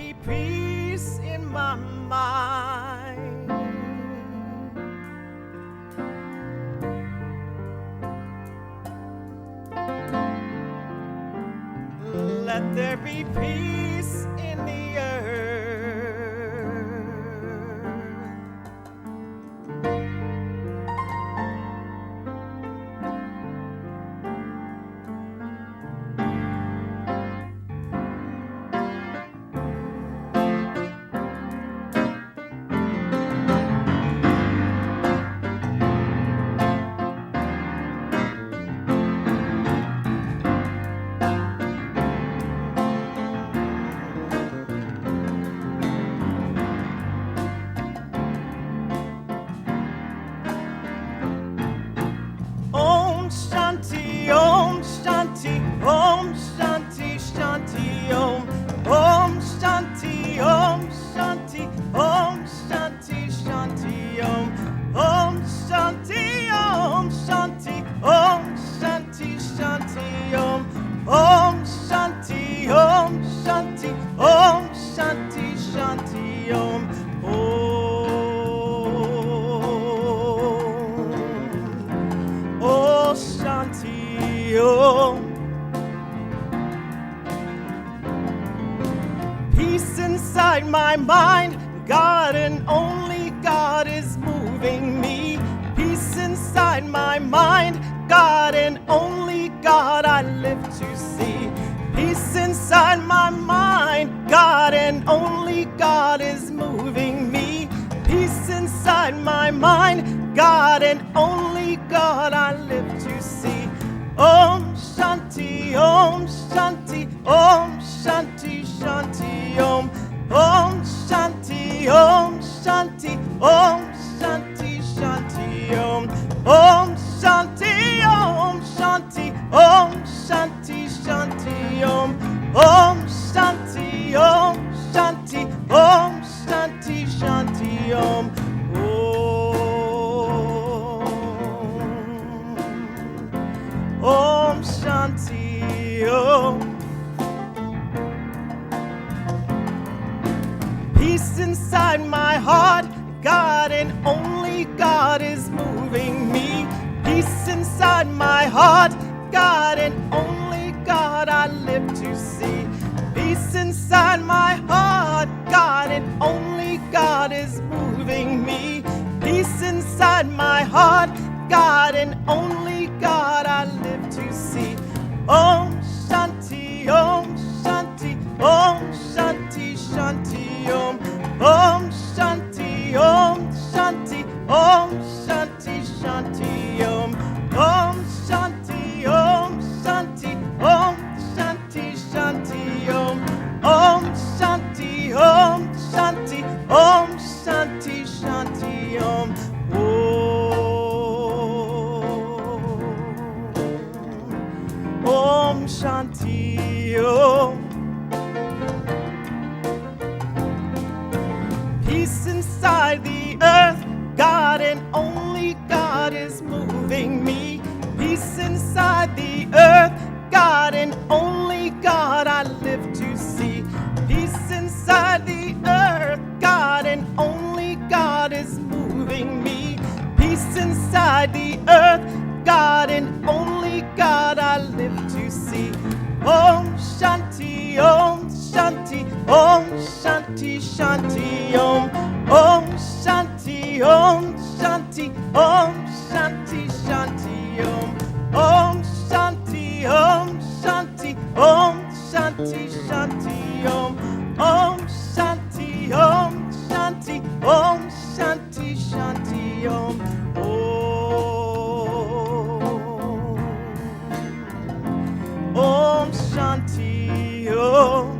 be peace in my mind. Let there be peace in the earth. Om Shanti, Om Shanti, Om Shanti, Shanti, Om. Om Shanti, Om Shanti, Om Shanti, Shanti, Om. Om Shanti, Om Shanti, Om Shanti, Shanti, Om. Om Shanti, Om Shanti, Om Shanti, Shanti, Om. Oh Shanti Om. Peace inside my mind, God and only God is moving me. Peace inside my mind, God and only God I live to see. Peace inside my mind, God and only God is moving me. Peace inside my mind, God and only God I live to see. Om Shanti, Om Shanti, Om Shanti, Shanti, Om. Om Shanti, Om Shanti, Om Shanti, Shanti, Om. Om Shanti, Om Shanti, Om Shanti, Shanti, Om. Om Shanti, Om Shanti, Om Shanti, Shanti, Om. Om Shanti Om. Peace inside my heart, God and only God is moving me. Peace inside my heart, God and only God I live to see. Peace inside my heart, God and only God is moving me. Peace inside my heart, God and only God I live to see. Om Shanti, Om Shanti, Om Shanti, Shanti, Om. Om Shanti, Om Shanti, Om Shanti, Shanti, Om. Om Shanti, Om Shanti, Om Shanti, Shanti, Om. Om Shanti, Om Shanti, Om Shanti, Shanti, Om. Om Shanti Om. Peace inside the earth, God and only God is moving me. Peace inside the earth, God and only God I live to see. Peace inside the earth, God and only God is moving me. Peace inside the earth, God and only God I live to see. Om Shanti, Om Shanti, Om Shanti, Shanti, Om. Om Shanti, Om Shanti, Om Shanti, Shanti, Om. Om Shanti, Om Shanti, Om Shanti, Shanti, Om. Om Shanti, Om Shanti, Om Shanti, Shanti, Om. Om Shanti Om.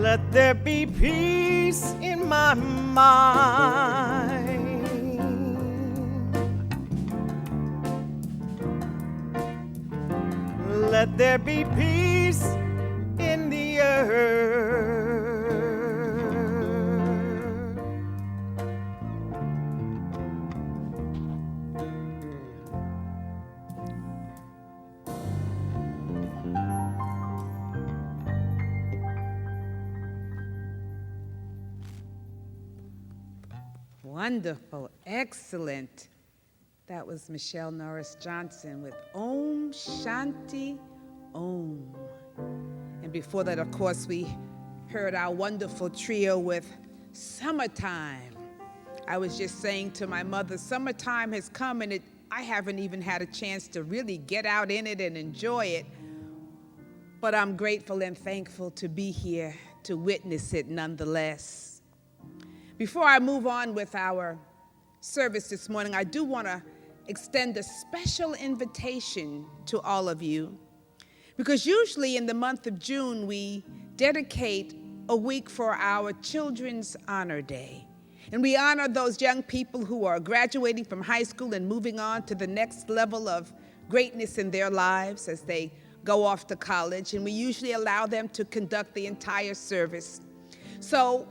Let there be peace in my mind. Let there be peace in the earth. Wonderful, excellent. That was Michelle Norris Johnson with Om Shanti Om. And before that, of course, we heard our wonderful trio with Summertime. I was just saying to my mother, summertime has come and I haven't even had a chance to really get out in it and enjoy it. But I'm grateful and thankful to be here to witness it nonetheless. Before I move on with our service this morning, I do want to extend a special invitation to all of you, because usually in the month of June, we dedicate a week for our Children's Honor Day. And we honor those young people who are graduating from high school and moving on to the next level of greatness in their lives as they go off to college. And we usually allow them to conduct the entire service. So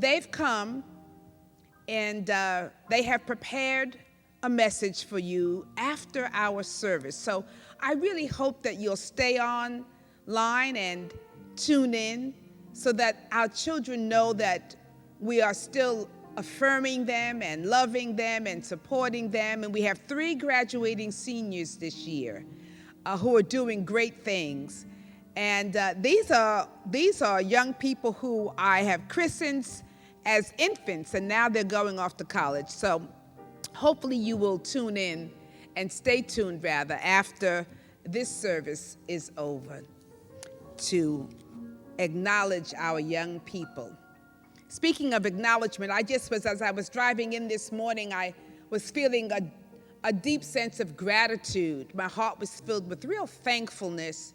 they've come and they have prepared a message for you after our service. So I really hope that you'll stay online and tune in so that our children know that we are still affirming them and loving them and supporting them. And we have 3 graduating seniors this year who are doing great things. And these are young people who I have christened as infants, and now they're going off to college. So hopefully you will tune in and stay tuned, rather, after this service is over to acknowledge our young people. Speaking of acknowledgement, as I was driving in this morning, I was feeling a deep sense of gratitude. My heart was filled with real thankfulness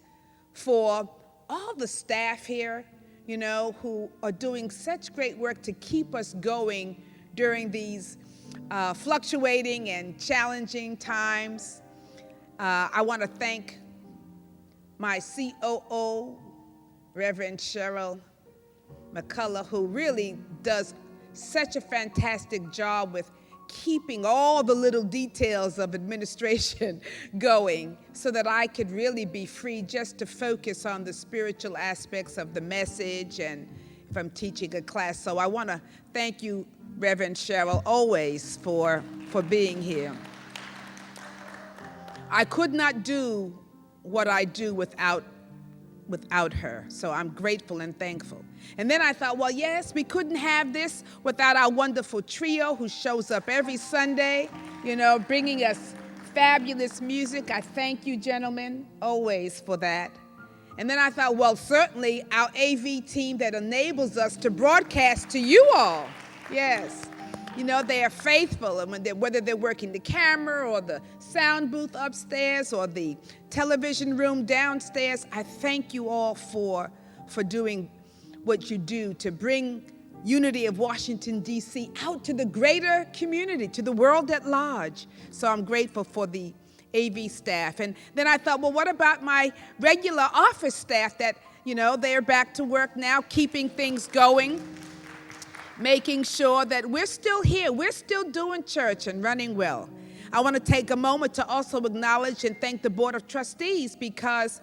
for all the staff here, you know, who are doing such great work to keep us going during these fluctuating and challenging times. I want to thank my COO, Reverend Cheryl McCullough, who really does such a fantastic job with keeping all the little details of administration going so that I could really be free just to focus on the spiritual aspects of the message and if I'm teaching a class. So I want to thank you, Reverend Cheryl, always for being here. I could not do what I do without her, so I'm grateful and thankful. And then I thought, well, yes, we couldn't have this without our wonderful trio who shows up every Sunday, you know, bringing us fabulous music. I thank you, gentlemen, always for that. And then I thought, well, certainly our AV team that enables us to broadcast to you all. Yes. You know, they are faithful, and whether they're working the camera or the sound booth upstairs or the television room downstairs, I thank you all for doing what you do to bring Unity of Washington, D.C. out to the greater community, to the world at large. So I'm grateful for the AV staff. And then I thought, well, what about my regular office staff that, you know, they're back to work now, keeping things going, making sure that we're still here, we're still doing church and running well. I want to take a moment to also acknowledge and thank the Board of Trustees, because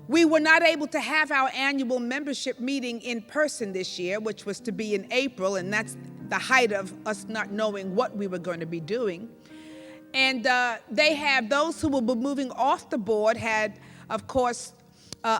we were not able to have our annual membership meeting in person this year, which was to be in April, and that's the height of us not knowing what we were going to be doing. And they have, those who will be moving off the board had, of course,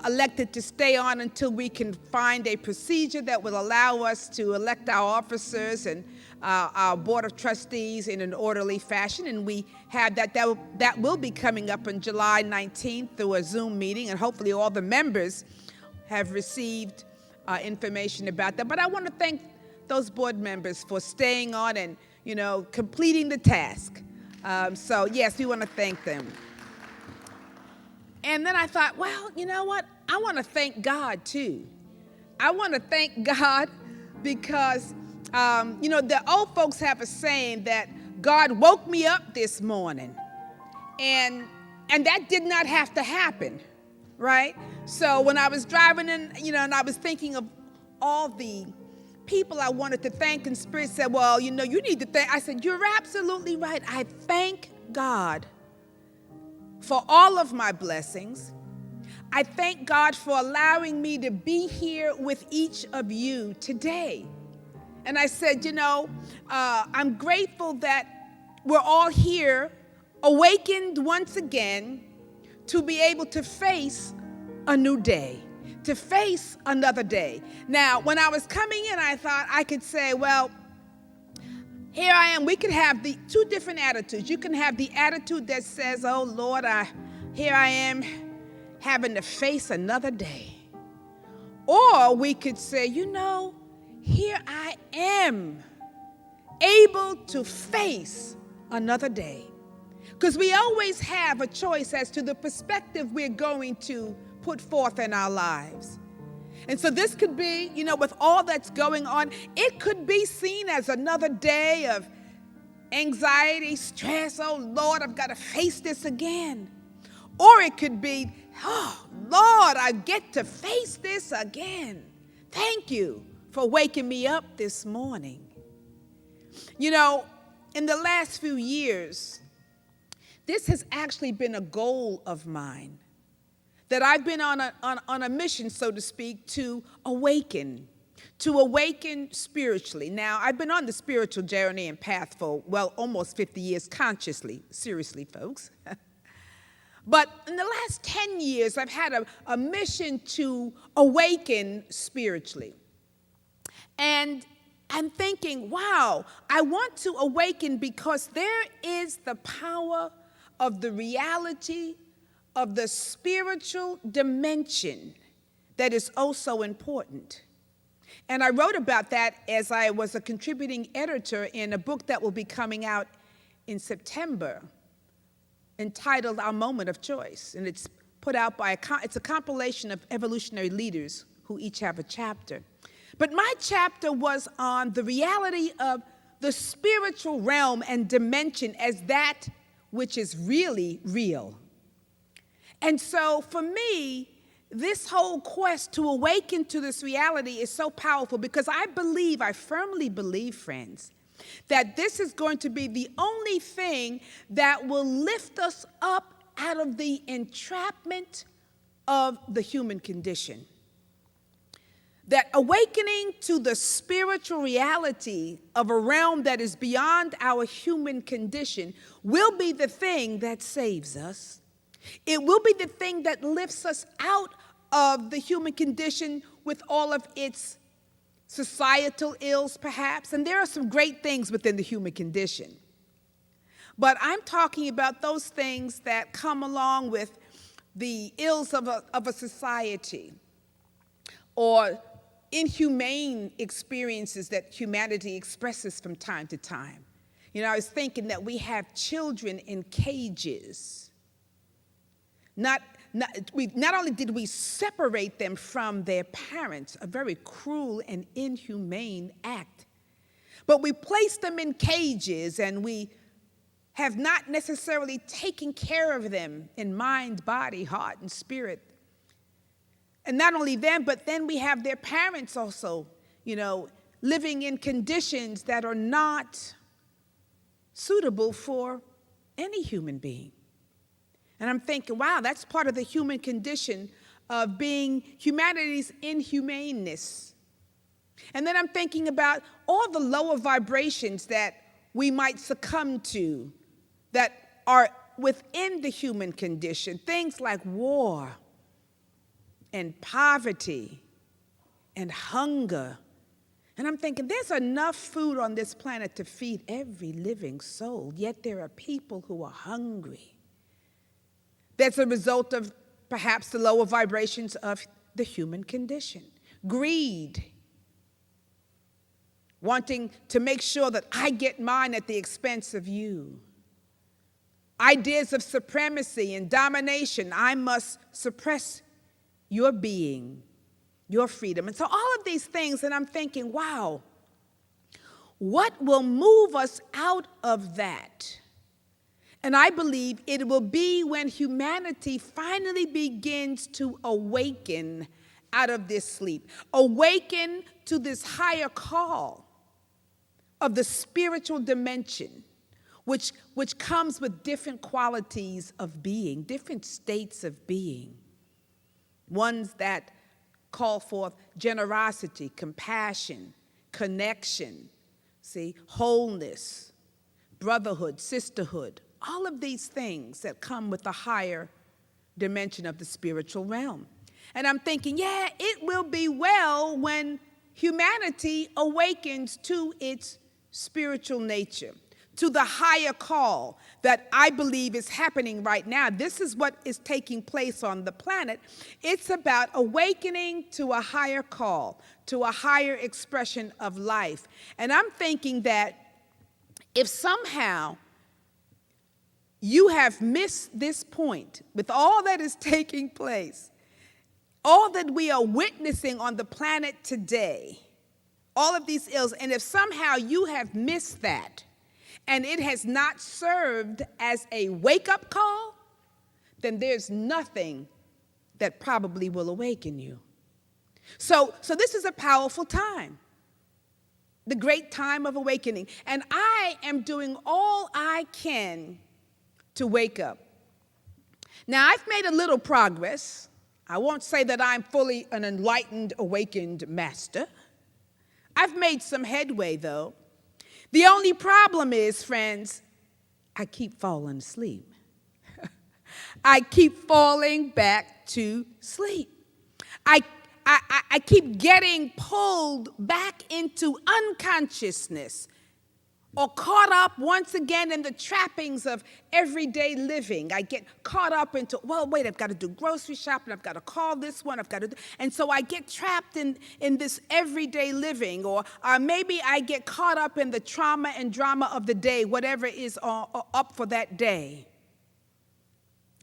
elected to stay on until we can find a procedure that will allow us to elect our officers and our Board of Trustees in an orderly fashion. And we have that will be coming up on July 19th through a Zoom meeting, and hopefully all the members have received information about that. But I want to thank those board members for staying on and, you know, completing the task. So yes, we want to thank them. And then I thought, well, you know what? I want to thank God too. I want to thank God because, the old folks have a saying that God woke me up this morning. And that did not have to happen, right? So when I was driving in, and I was thinking of all the people I wanted to thank, and Spirit said, well, you need to thank. I said, you're absolutely right. I thank God for all of my blessings. I thank God for allowing me to be here with each of you today. And I said, I'm grateful that we're all here, awakened once again, to be able to face a new day, to face another day. Now, when I was coming in, I thought I could say, well, here I am. We could have the two different attitudes. You can have the attitude that says, oh, Lord, here I am having to face another day. Or we could say, here I am able to face another day. Because we always have a choice as to the perspective we're going to put forth in our lives. And so this could be, with all that's going on, it could be seen as another day of anxiety, stress. Oh, Lord, I've got to face this again. Or it could be, oh, Lord, I get to face this again. Thank you for waking me up this morning. In the last few years, this has actually been a goal of mine, that I've been on a mission, so to speak, to awaken spiritually. Now, I've been on the spiritual journey and path for, almost 50 years consciously. Seriously, folks. But in the last 10 years, I've had a mission to awaken spiritually. And I'm thinking, wow, I want to awaken because there is the power of the reality of the spiritual dimension that is oh so important. And I wrote about that as I was a contributing editor in a book that will be coming out in September, entitled Our Moment of Choice. And it's put out by it's a compilation of evolutionary leaders who each have a chapter. But my chapter was on the reality of the spiritual realm and dimension as that which is really real. And so for me, this whole quest to awaken to this reality is so powerful because I firmly believe, friends, that this is going to be the only thing that will lift us up out of the entrapment of the human condition. That awakening to the spiritual reality of a realm that is beyond our human condition will be the thing that saves us. It will be the thing that lifts us out of the human condition with all of its societal ills, perhaps. And there are some great things within the human condition. But I'm talking about those things that come along with the ills of a society, or inhumane experiences that humanity expresses from time to time. I was thinking that we have children in cages. Not only did we separate them from their parents, a very cruel and inhumane act, but we placed them in cages and we have not necessarily taken care of them in mind, body, heart, and spirit. And not only them, but then we have their parents also, living in conditions that are not suitable for any human being. And I'm thinking, wow, that's part of the human condition of being humanity's inhumaneness. And then I'm thinking about all the lower vibrations that we might succumb to that are within the human condition, things like war and poverty and hunger. And I'm thinking, there's enough food on this planet to feed every living soul, yet there are people who are hungry. That's a result of perhaps the lower vibrations of the human condition. Greed, wanting to make sure that I get mine at the expense of you. Ideas of supremacy and domination. I must suppress your being. your freedom. And so all of these things, and I'm thinking, wow, what will move us out of that? And I believe it will be when humanity finally begins to awaken out of this sleep, awaken to this higher call of the spiritual dimension, which comes with different qualities of being, different states of being, ones that call forth generosity, compassion, connection, wholeness, brotherhood, sisterhood, all of these things that come with the higher dimension of the spiritual realm. And I'm thinking, yeah, it will be well when humanity awakens to its spiritual nature, to the higher call that I believe is happening right now. This is what is taking place on the planet. It's about awakening to a higher call, to a higher expression of life. And I'm thinking that if somehow you have missed this point with all that is taking place, all that we are witnessing on the planet today, all of these ills, and if somehow you have missed that, and it has not served as a wake-up call, then there's nothing that probably will awaken you. So this is a powerful time, the great time of awakening. And I am doing all I can to wake up. Now, I've made a little progress. I won't say that I'm fully an enlightened, awakened master. I've made some headway, though. The only problem is, friends, I keep falling asleep. I keep falling back to sleep. I keep getting pulled back into unconsciousness or caught up once again in the trappings of everyday living. I get caught up into, well, wait, I've got to do grocery shopping, I've got to call this one, I've got to do, and so I get trapped in this everyday living, or maybe I get caught up in the trauma and drama of the day, whatever is up for that day.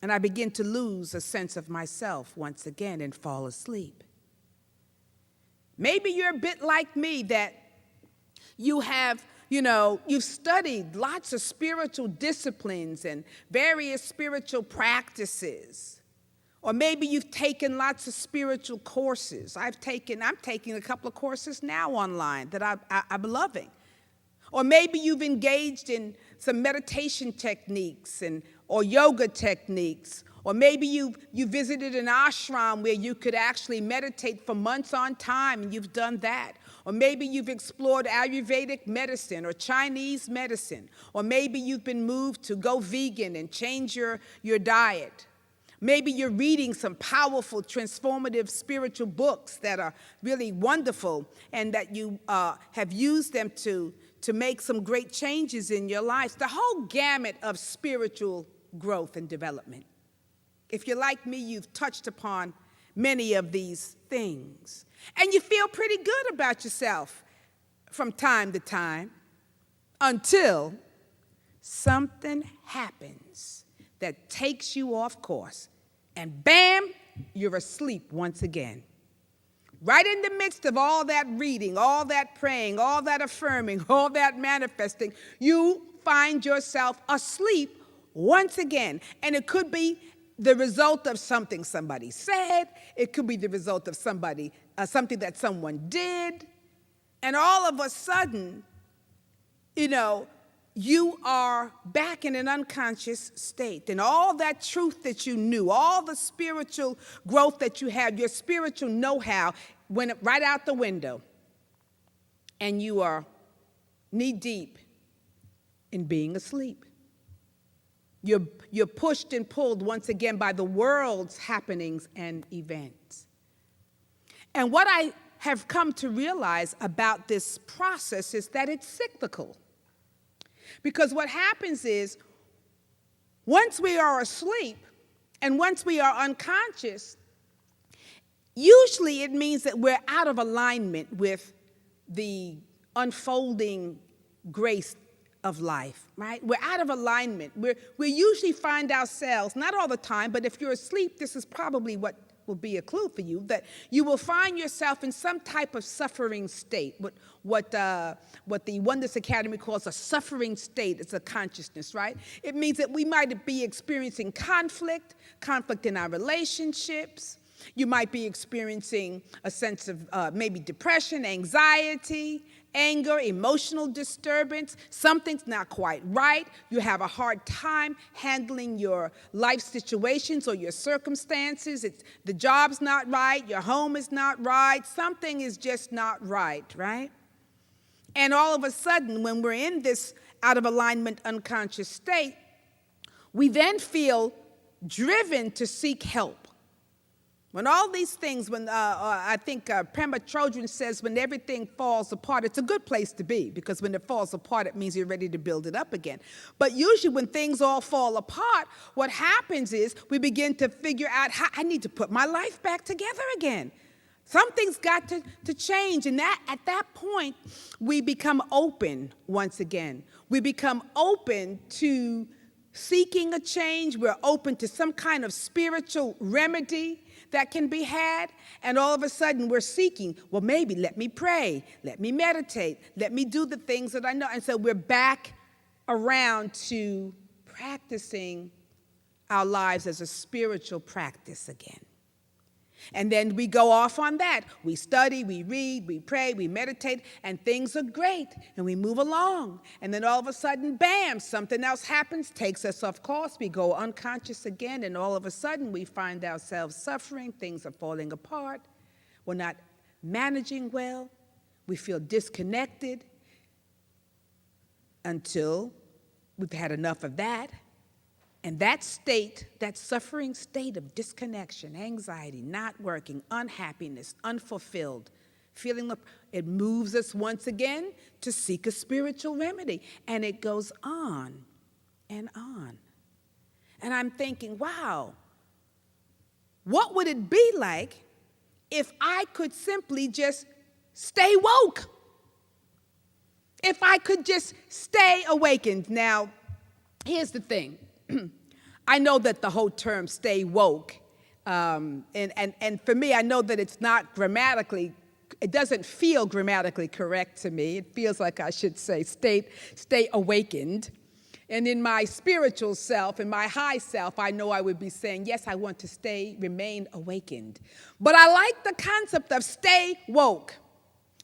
And I begin to lose a sense of myself once again and fall asleep. Maybe you're a bit like me, that you have, you've studied lots of spiritual disciplines and various spiritual practices. Or maybe you've taken lots of spiritual courses. I'm taking a couple of courses now online that I'm loving. Or maybe you've engaged in some meditation techniques or yoga techniques. Or maybe you visited an ashram where you could actually meditate for months on time, and you've done that. Or maybe you've explored Ayurvedic medicine or Chinese medicine. Or maybe you've been moved to go vegan and change your diet. Maybe you're reading some powerful, transformative spiritual books that are really wonderful, and that you have used them to make some great changes in your life. The whole gamut of spiritual growth and development. If you're like me, you've touched upon many of these things. And you feel pretty good about yourself from time to time, until something happens that takes you off course. And bam, you're asleep once again. Right in the midst of all that reading, all that praying, all that affirming, all that manifesting, you find yourself asleep once again. And it could be the result of something somebody said. It could be the result of something that someone did. And all of a sudden, you are back in an unconscious state. And all that truth that you knew, all the spiritual growth that you had, your spiritual know-how, went right out the window. And you are knee-deep in being asleep. You're pushed and pulled once again by the world's happenings and events. And what I have come to realize about this process is that it's cyclical. Because what happens is, once we are asleep and once we are unconscious, usually it means that we're out of alignment with the unfolding grace of life, right? We're out of alignment. We usually find ourselves, not all the time, but if you're asleep, this is probably what will be a clue for you, that you will find yourself in some type of suffering state, what the Oneness Academy calls a suffering state. It's a consciousness, right? It means that we might be experiencing conflict in our relationships. You might be experiencing a sense of maybe depression, anxiety, anger, emotional disturbance. Something's not quite right. You have a hard time handling your life situations or your circumstances. The job's not right. Your home is not right. Something is just not right, right? And all of a sudden, when we're in this out of alignment unconscious state, we then feel driven to seek help. When all these things, I think Pema Chodron says, when everything falls apart, it's a good place to be, because when it falls apart, it means you're ready to build it up again. But usually when things all fall apart, what happens is we begin to figure out how I need to put my life back together again. Something's got to change. And at that point, we become open once again. We become open to seeking a change. We're open to some kind of spiritual remedy that can be had, and all of a sudden we're seeking, well, maybe let me pray, let me meditate, let me do the things that I know. And so we're back around to practicing our lives as a spiritual practice again. And then we go off on that. We study, we read, we pray, we meditate, and things are great, and we move along. And then all of a sudden, bam, something else happens, takes us off course, we go unconscious again, and all of a sudden we find ourselves suffering, things are falling apart, we're not managing well, we feel disconnected until we've had enough of that. And that state, that suffering state of disconnection, anxiety, not working, unhappiness, unfulfilled, feeling, it moves us once again to seek a spiritual remedy. And it goes on and on. And I'm thinking, wow, what would it be like if I could simply just stay woke? If I could just stay awakened. Now, here's the thing. I know that the whole term "stay woke," and for me, I know that it's not grammatically, it doesn't feel grammatically correct to me. It feels like I should say stay awakened. And in my spiritual self, in my high self, I know I would be saying, yes, I want to remain awakened. But I like the concept of stay woke.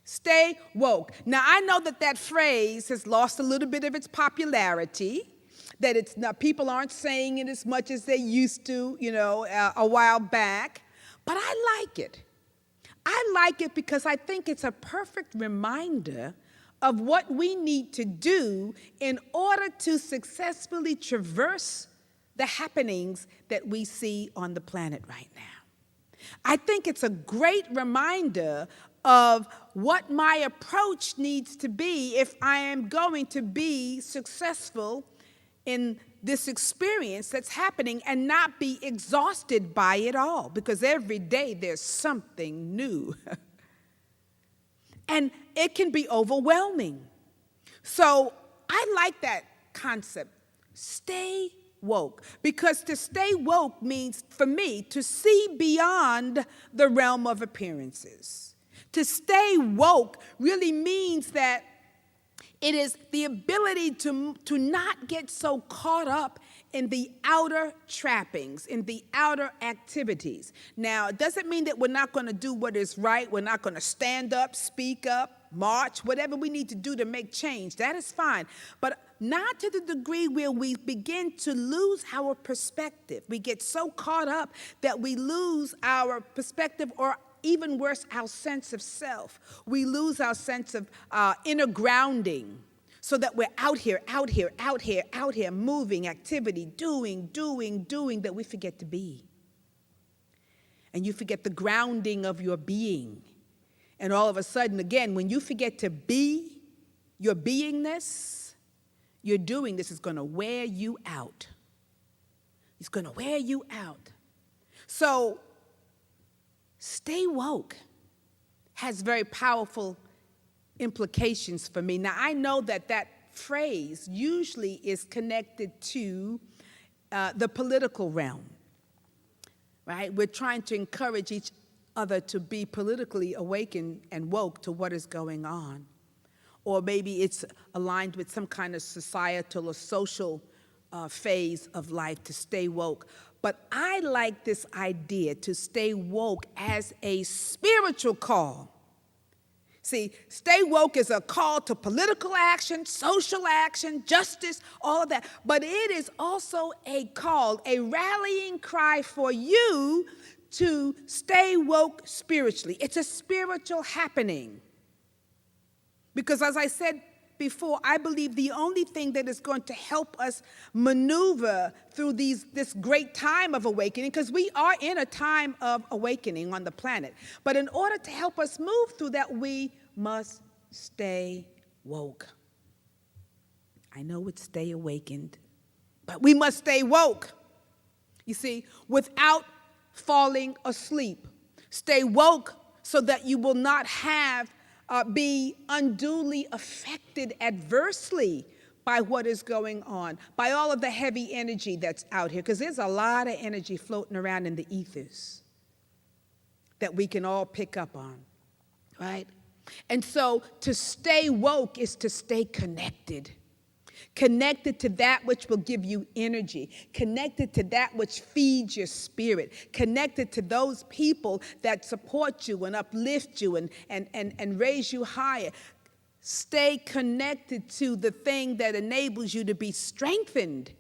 Stay woke. Now, I know that phrase has lost a little bit of its popularity, that it's not, people aren't saying it as much as they used to, a while back. But I like it. I like it because I think it's a perfect reminder of what we need to do in order to successfully traverse the happenings that we see on the planet right now. I think it's a great reminder of what my approach needs to be if I am going to be successful in this experience that's happening and not be exhausted by it all, because every day there's something new. And it can be overwhelming. So I like that concept, stay woke, because to stay woke means, for me, to see beyond the realm of appearances. To stay woke really means that it is the ability to not get so caught up in the outer trappings, in the outer activities. Now, it doesn't mean that we're not going to do what is right. We're not going to stand up, speak up, march, whatever we need to do to make change. That is fine. But not to the degree where we begin to lose our perspective. We get so caught up that we lose our perspective, or even worse, our sense of self. We lose our sense of inner grounding, so that we're out here, moving, activity, doing, that we forget to be. And you forget the grounding of your being. And all of a sudden, again, when you forget to be your beingness, your doing this is going to wear you out. It's going to wear you out. So, stay woke has very powerful implications for me. Now, I know that phrase usually is connected to the political realm. right? We're trying to encourage each other to be politically awakened and woke to what is going on. Or maybe it's aligned with some kind of societal or social phase of life to stay woke. But I like this idea to stay woke as a spiritual call. See, stay woke is a call to political action, social action, justice, all of that. But it is also a call, a rallying cry for you to stay woke spiritually. It's a spiritual happening. Because as I said before, I believe the only thing that is going to help us maneuver through this great time of awakening, because we are in a time of awakening on the planet, but in order to help us move through that, we must stay woke. I know it's stay awakened, but we must stay woke. You see, without falling asleep. Stay woke so that you will not be unduly affected adversely by what is going on, by all of the heavy energy that's out here, because there's a lot of energy floating around in the ethers that we can all pick up on, right? And so to stay woke is to stay connected. Connected to that which will give you energy, connected to that which feeds your spirit, connected to those people that support you and uplift you and raise you higher. Stay connected to the thing that enables you to be strengthened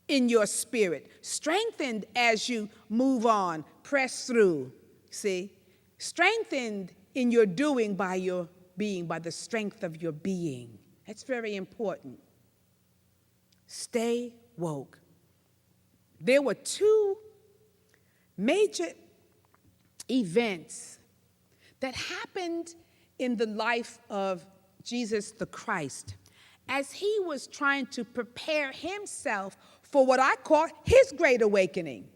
in your spirit, strengthened as you move on, press through, see? Strengthened in your doing by your being, by the strength of your being. That's very important. Stay woke. There were two major events that happened in the life of Jesus the Christ as he was trying to prepare himself for what I call his great awakening,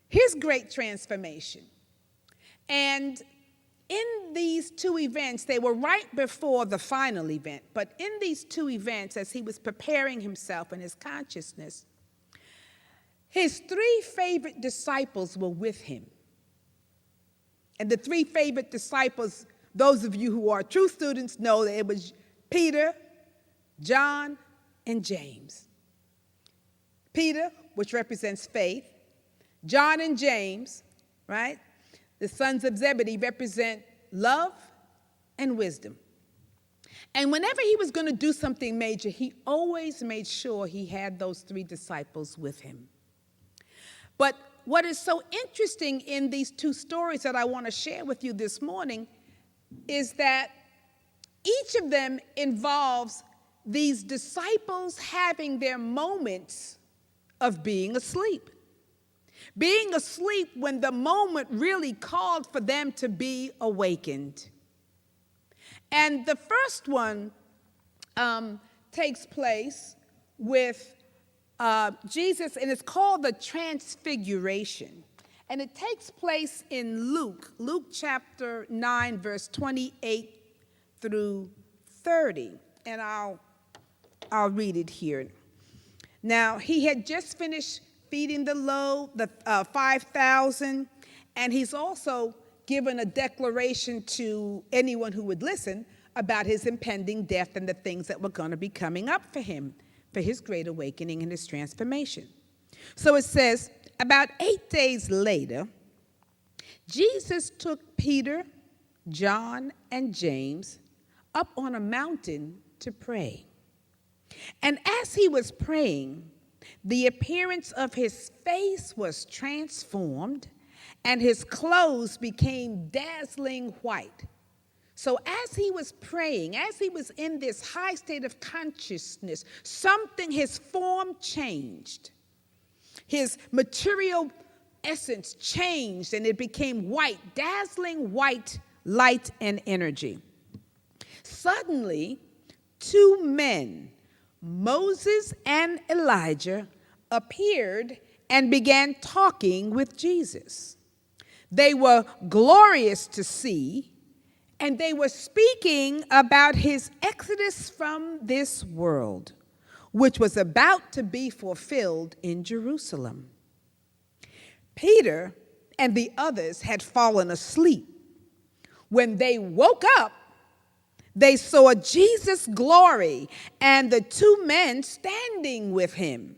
his great transformation. And in these two events, they were right before the final event, but in these two events, as he was preparing himself and his consciousness, his three favorite disciples were with him. And the three favorite disciples, those of you who are true students know that it was Peter, John, and James. Peter, which represents faith, John and James, right? The sons of Zebedee represent love and wisdom. And whenever he was going to do something major, he always made sure he had those three disciples with him. But what is so interesting in these two stories that I want to share with you this morning is that each of them involves these disciples having their moments of being asleep. Being asleep when the moment really called for them to be awakened. And the first one takes place with Jesus, and it's called the Transfiguration. And it takes place in Luke chapter 9, verse 28 through 30. And I'll read it here. Now, he had just finished feeding the 5,000, and he's also given a declaration to anyone who would listen about his impending death and the things that were going to be coming up for him, for his great awakening and his transformation. So it says, about 8 days later, Jesus took Peter, John, and James up on a mountain to pray. And as he was praying, the appearance of his face was transformed, and his clothes became dazzling white. So as he was praying, as he was in this high state of consciousness, his form changed. His material essence changed, and it became white, dazzling white light and energy. Suddenly, two men, Moses and Elijah, appeared and began talking with Jesus. They were glorious to see, and they were speaking about his exodus from this world, which was about to be fulfilled in Jerusalem. Peter and the others had fallen asleep. When they woke up, they saw Jesus' glory and the two men standing with him.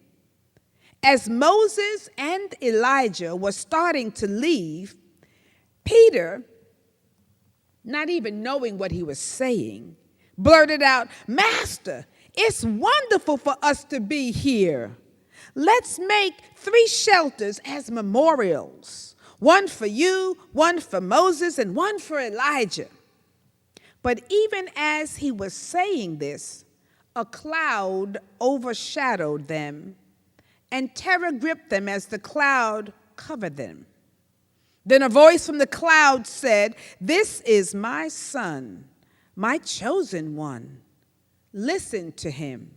As Moses and Elijah were starting to leave, Peter, not even knowing what he was saying, blurted out, "Master, it's wonderful for us to be here. Let's make 3 shelters as memorials, one for you, one for Moses, and one for Elijah." But even as he was saying this, a cloud overshadowed them, and terror gripped them as the cloud covered them. Then a voice from the cloud said, "This is my son, my chosen one. Listen to him."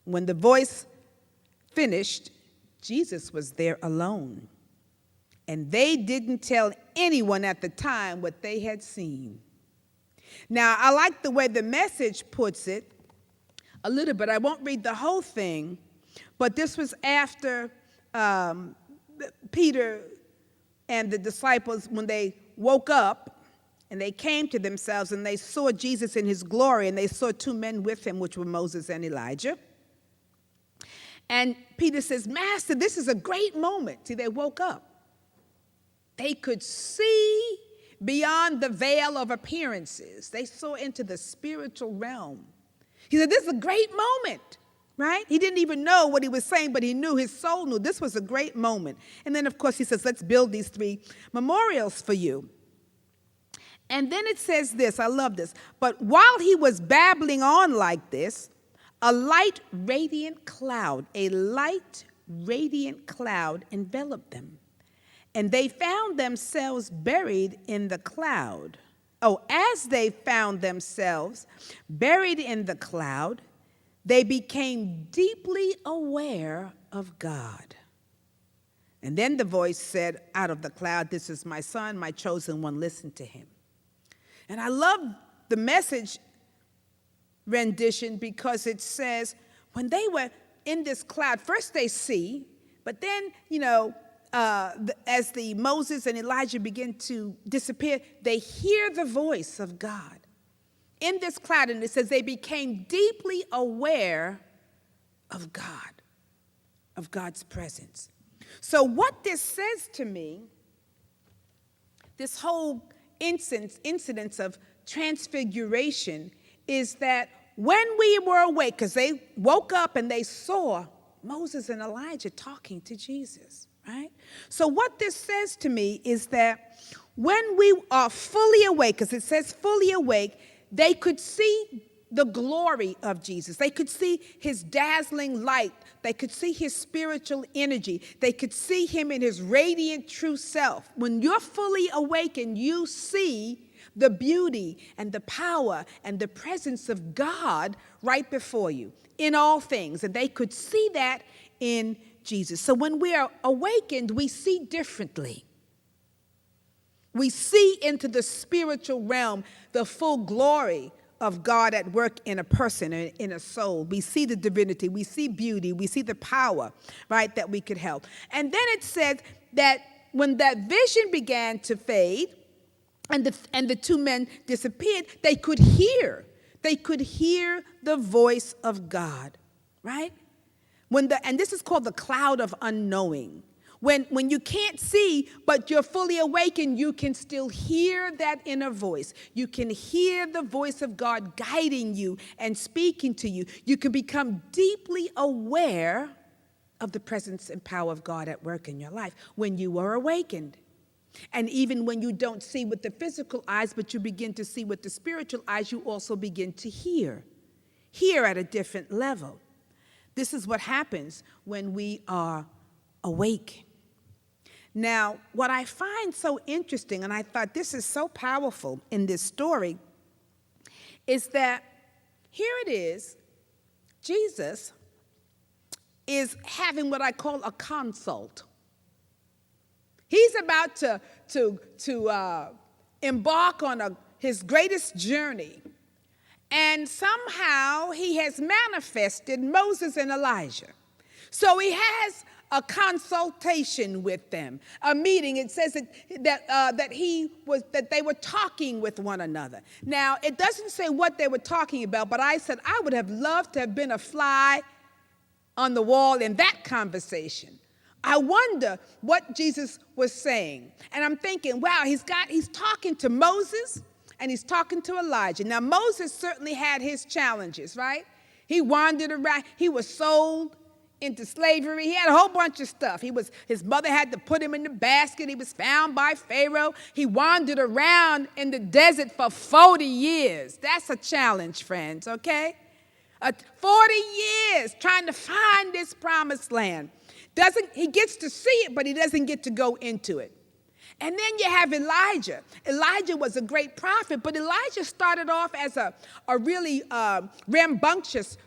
When the voice finished, Jesus was there alone. And they didn't tell anyone at the time what they had seen. Now, I like the way the Message puts it a little bit. I won't read the whole thing, but this was after Peter and the disciples, when they woke up and they came to themselves and they saw Jesus in his glory, and they saw 2 men with him, which were Moses and Elijah. And Peter says, "Master, this is a great moment." See, they woke up. They could see beyond the veil of appearances. They saw into the spiritual realm. He said, "This is a great moment," right? He didn't even know what he was saying, but he knew, his soul knew this was a great moment. And then, of course, he says, "Let's build these 3 memorials for you." And then it says this, I love this. "But while he was babbling on like this, a light, radiant cloud enveloped them. And they found themselves buried in the cloud." As they found themselves buried in the cloud, they became deeply aware of God. And then the voice said out of the cloud, "This is my son, my chosen one, listen to him." And I love the Message rendition because it says, when they were in this cloud, first they see, but then, as the Moses and Elijah begin to disappear, they hear the voice of God in this cloud. And it says they became deeply aware of God, of God's presence. So what this says to me, this whole incidence of transfiguration, is that when we were awake, because they woke up and they saw Moses and Elijah talking to Jesus. Right? So what this says to me is that when we are fully awake, because it says fully awake, they could see the glory of Jesus. They could see his dazzling light. They could see his spiritual energy. They could see him in his radiant true self. When you're fully awakened, you see the beauty and the power and the presence of God right before you in all things. And they could see that in Jesus. So when we are awakened, we see differently. We see into the spiritual realm the full glory of God at work in a person, in a soul. We see the divinity, we see beauty, we see the power, right, that we could help. And then it said that when that vision began to fade and the 2 men disappeared, they could hear the voice of God, right? And this is called the cloud of unknowing. When you can't see, but you're fully awakened, you can still hear that inner voice. You can hear the voice of God guiding you and speaking to you. You can become deeply aware of the presence and power of God at work in your life when you are awakened. And even when you don't see with the physical eyes, but you begin to see with the spiritual eyes, you also begin to hear at a different level. This is what happens when we are awake. Now, what I find so interesting, and I thought this is so powerful in this story, is that here it is, Jesus is having what I call a consult. He's about to embark on his greatest journey. And somehow he has manifested Moses and Elijah. So he has a consultation with them, a meeting. It says that they were talking with one another. Now, it doesn't say what they were talking about, but I said I would have loved to have been a fly on the wall in that conversation. I wonder what Jesus was saying. And I'm thinking, wow, he's talking to Moses and he's talking to Elijah. Now, Moses certainly had his challenges, right? He wandered around. He was sold into slavery. He had a whole bunch of stuff. His mother had to put him in the basket. He was found by Pharaoh. He wandered around in the desert for 40 years. That's a challenge, friends, okay? 40 years trying to find this promised land. He gets to see it, but he doesn't get to go into it. And then you have Elijah. Elijah was a great prophet, but Elijah started off as a really rambunctious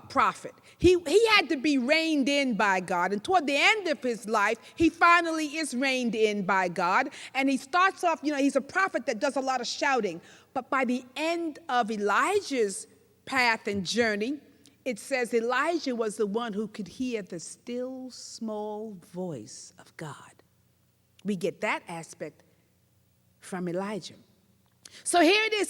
prophet. He had to be reined in by God. And toward the end of his life, he finally is reined in by God. And he starts off, he's a prophet that does a lot of shouting. But by the end of Elijah's path and journey, it says Elijah was the one who could hear the still small voice of God. We get that aspect from Elijah. So here it is.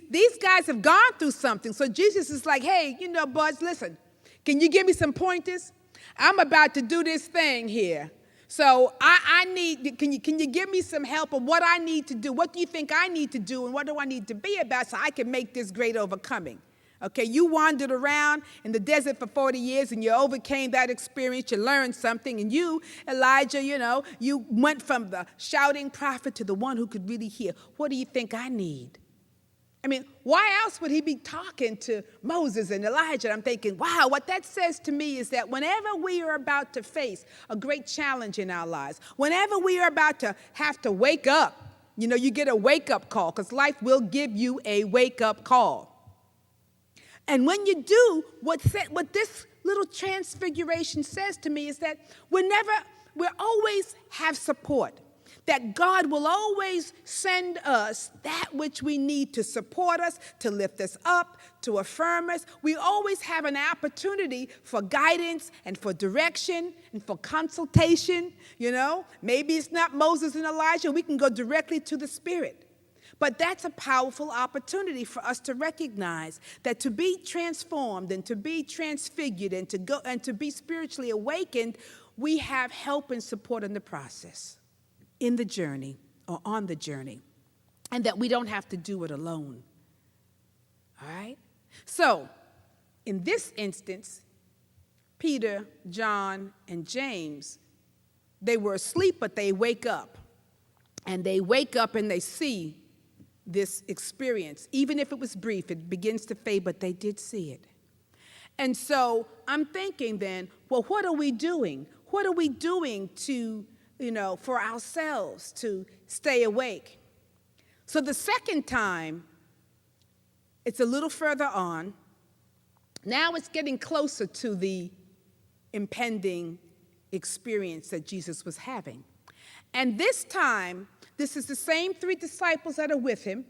These guys have gone through something. So Jesus is like, hey, buds, listen, can you give me some pointers? I'm about to do this thing here. So I need, can you give me some help of what I need to do? What do you think I need to do? And what do I need to be about so I can make this great overcoming? Okay, you wandered around in the desert for 40 years and you overcame that experience. You learned something. And you, Elijah, you went from the shouting prophet to the one who could really hear. What do you think I need? I mean, why else would he be talking to Moses and Elijah? I'm thinking, wow, what that says to me is that whenever we are about to face a great challenge in our lives, whenever we are about to have to wake up, you get a wake-up call because life will give you a wake-up call. And when you do, what this little transfiguration says to me is that we'll always have support, that God will always send us that which we need to support us, to lift us up, to affirm us. We always have an opportunity for guidance and for direction and for consultation. Maybe it's not Moses and Elijah. We can go directly to the Spirit. But that's a powerful opportunity for us to recognize that to be transformed and to be transfigured and to be spiritually awakened, we have help and support in the process, in the journey or on the journey, and that we don't have to do it alone. All right? So, in this instance, Peter, John, and James, they were asleep, but they wake up. And they wake up and they see this experience. Even if it was brief, it begins to fade, but they did see it. And so I'm thinking then, well, what are we doing? What are we doing to, for ourselves to stay awake? So the second time, it's a little further on. Now it's getting closer to the impending experience that Jesus was having. And this time, this is the same 3 disciples that are with him,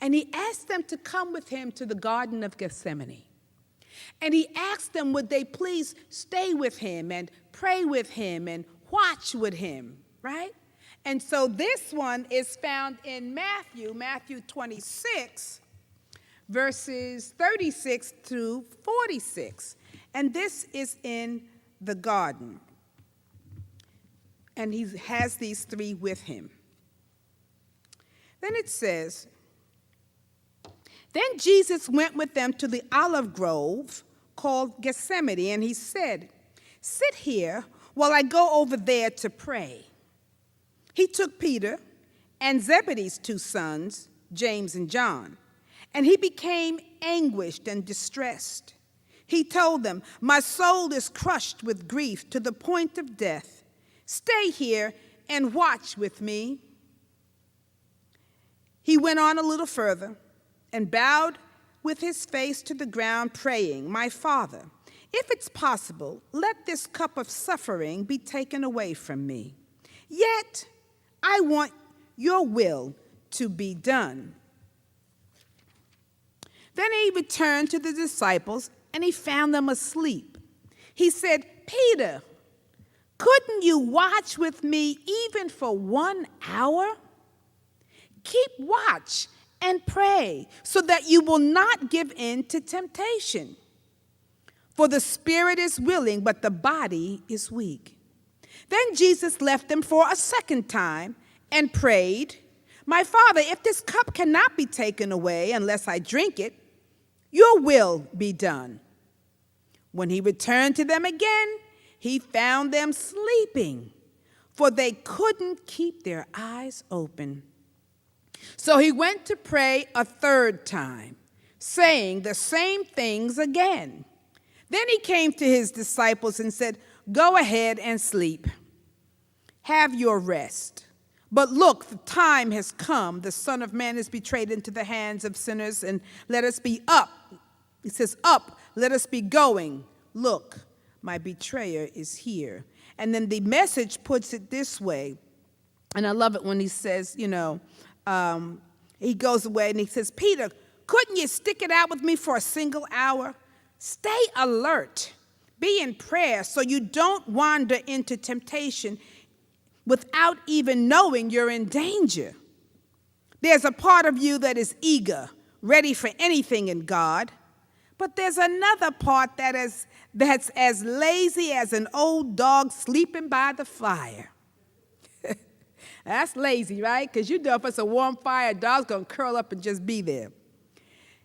and he asked them to come with him to the Garden of Gethsemane. And he asked them, would they please stay with him and pray with him and watch with him, right? And so this one is found in Matthew 26, verses 36 through 46. And this is in the garden. And he has these 3 with him. Then it says, then Jesus went with them to the olive grove called Gethsemane, and he said, sit here while I go over there to pray. He took Peter and Zebedee's 2 sons, James and John, and he became anguished and distressed. He told them, my soul is crushed with grief to the point of death. Stay here and watch with me. He went on a little further and bowed with his face to the ground, praying, my Father, if it's possible, let this cup of suffering be taken away from me. Yet I want your will to be done. Then he returned to the disciples, and he found them asleep. He said, Peter, couldn't you watch with me even for 1 hour? Keep watch and pray so that you will not give in to temptation. For the spirit is willing, but the body is weak. Then Jesus left them for a second time and prayed, My Father, if this cup cannot be taken away unless I drink it, your will be done. When he returned to them again, he found them sleeping, for they couldn't keep their eyes open. So he went to pray a third time, saying the same things again. Then he came to his disciples and said, Go ahead and sleep. Have your rest. But look, the time has come. The Son of Man is betrayed into the hands of sinners, and let us be up. He says, Up, let us be going. Look, my betrayer is here. And then the Message puts it this way, and I love it when he says, he goes away and he says, Peter, couldn't you stick it out with me for a single hour? Stay alert. Be in prayer so you don't wander into temptation without even knowing you're in danger. There's a part of you that is eager, ready for anything in God, but there's another part that's as lazy as an old dog sleeping by the fire. That's lazy, right? Because you know if it's a warm fire, a dog's going to curl up and just be there.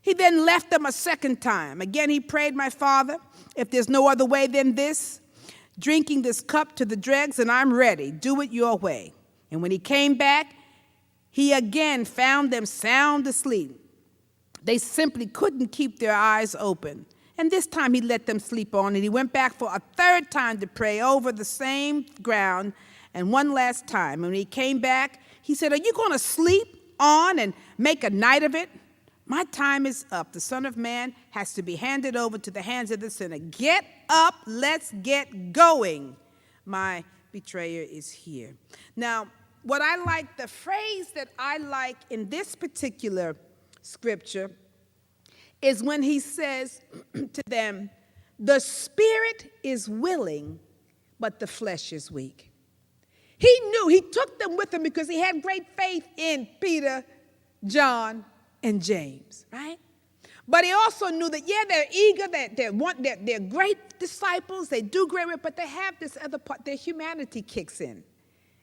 He then left them a second time. Again, he prayed, My Father, if there's no other way than this, drinking this cup to the dregs, and I'm ready. Do it your way. And when he came back, he again found them sound asleep. They simply couldn't keep their eyes open. And this time he let them sleep on, and he went back for a third time to pray over the same ground, and one last time. And when he came back, he said, Are you going to sleep on and make a night of it? My time is up. The Son of Man has to be handed over to the hands of the sinner. Get up, let's get going. My betrayer is here. Now, what I like, the phrase that I like in this particular scripture is when he says to them, the spirit is willing, but the flesh is weak. He knew, he took them with him because he had great faith in Peter, John, and James, right? But he also knew that, they're eager, they're great disciples, they do great work, but they have this other part, their humanity kicks in.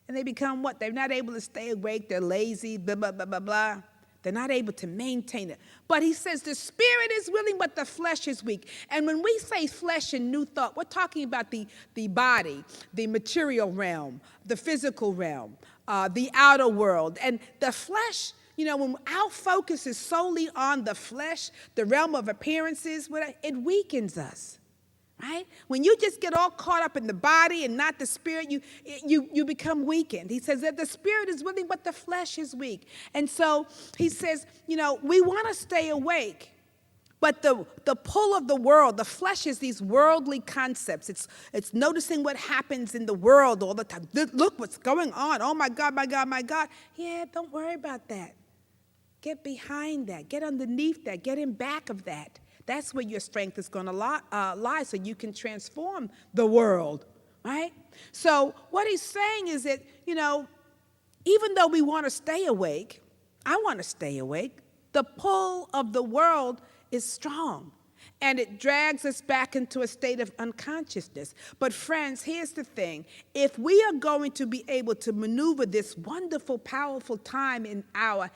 And they become what? They're not able to stay awake, they're lazy, blah, blah, blah, blah, blah. They're not able to maintain it. But he says the spirit is willing, but the flesh is weak. And when we say flesh in New Thought, we're talking about the body, the material realm, the physical realm, the outer world. And the flesh, when our focus is solely on the flesh, the realm of appearances, it weakens us, right? When you just get all caught up in the body and not the spirit, you become weakened. He says that the spirit is willing, but the flesh is weak. And so he says, we want to stay awake. But the pull of the world, the flesh is these worldly concepts. It's noticing what happens in the world all the time. Look what's going on. Oh, my God, my God, my God. Yeah, don't worry about that. Get behind that. Get underneath that. Get in back of that. That's where your strength is going to lie so you can transform the world, right? So what he's saying is that, even though we want to stay awake, I want to stay awake, the pull of the world is strong, and it drags us back into a state of unconsciousness. But friends, here's the thing. If we are going to be able to maneuver this wonderful, powerful time in our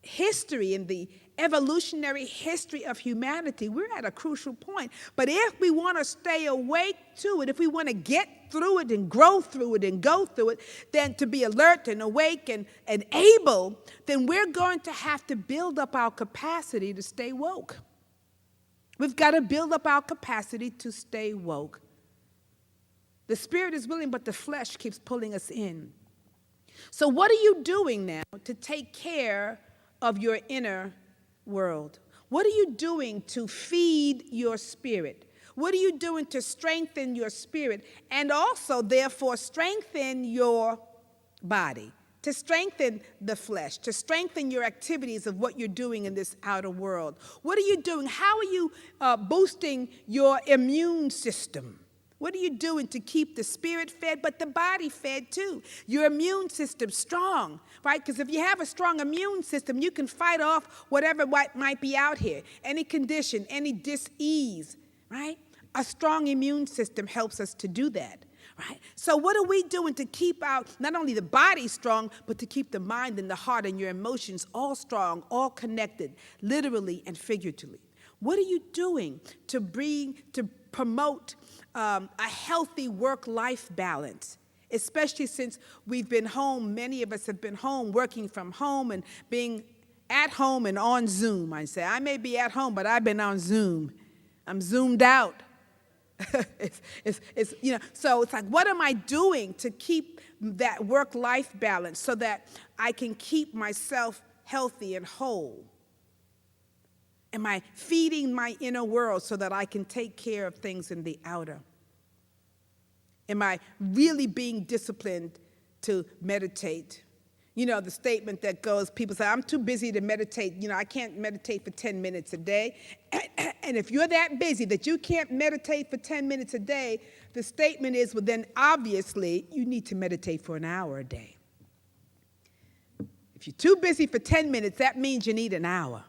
history, in the evolutionary history of humanity, we're at a crucial point. But if we want to stay awake to it, if we want to get through it and grow through it and go through it, then to be alert and awake and able, then we're going to have to build up our capacity to stay woke. We've got to build up our capacity to stay woke. The spirit is willing, but the flesh keeps pulling us in. So what are you doing now to take care of your inner world? What are you doing to feed your spirit? What are you doing to strengthen your spirit and also, therefore, strengthen your body, to strengthen the flesh, to strengthen your activities of what you're doing in this outer world? What are you doing? How are you boosting your immune system? What are you doing to keep the spirit fed, but the body fed too? Your immune system strong, right? Because if you have a strong immune system, you can fight off whatever might be out here, any condition, any dis-ease, right? A strong immune system helps us to do that, right? So what are we doing to keep out not only the body strong, but to keep the mind and the heart and your emotions all strong, all connected, literally and figuratively? What are you doing to promote a healthy work-life balance, especially since we've been home? Many of us have been home, working from home and being at home and on Zoom, I say. I may be at home, but I've been on Zoom. I'm zoomed out. So it's like, what am I doing to keep that work-life balance so that I can keep myself healthy and whole? Am I feeding my inner world so that I can take care of things in the outer? Am I really being disciplined to meditate? You know, the statement that goes, people say, I'm too busy to meditate. You know, I can't meditate for 10 minutes a day. And if you're that busy that you can't meditate for 10 minutes a day, the statement is, well, then obviously you need to meditate for an hour a day. If you're too busy for 10 minutes, that means you need an hour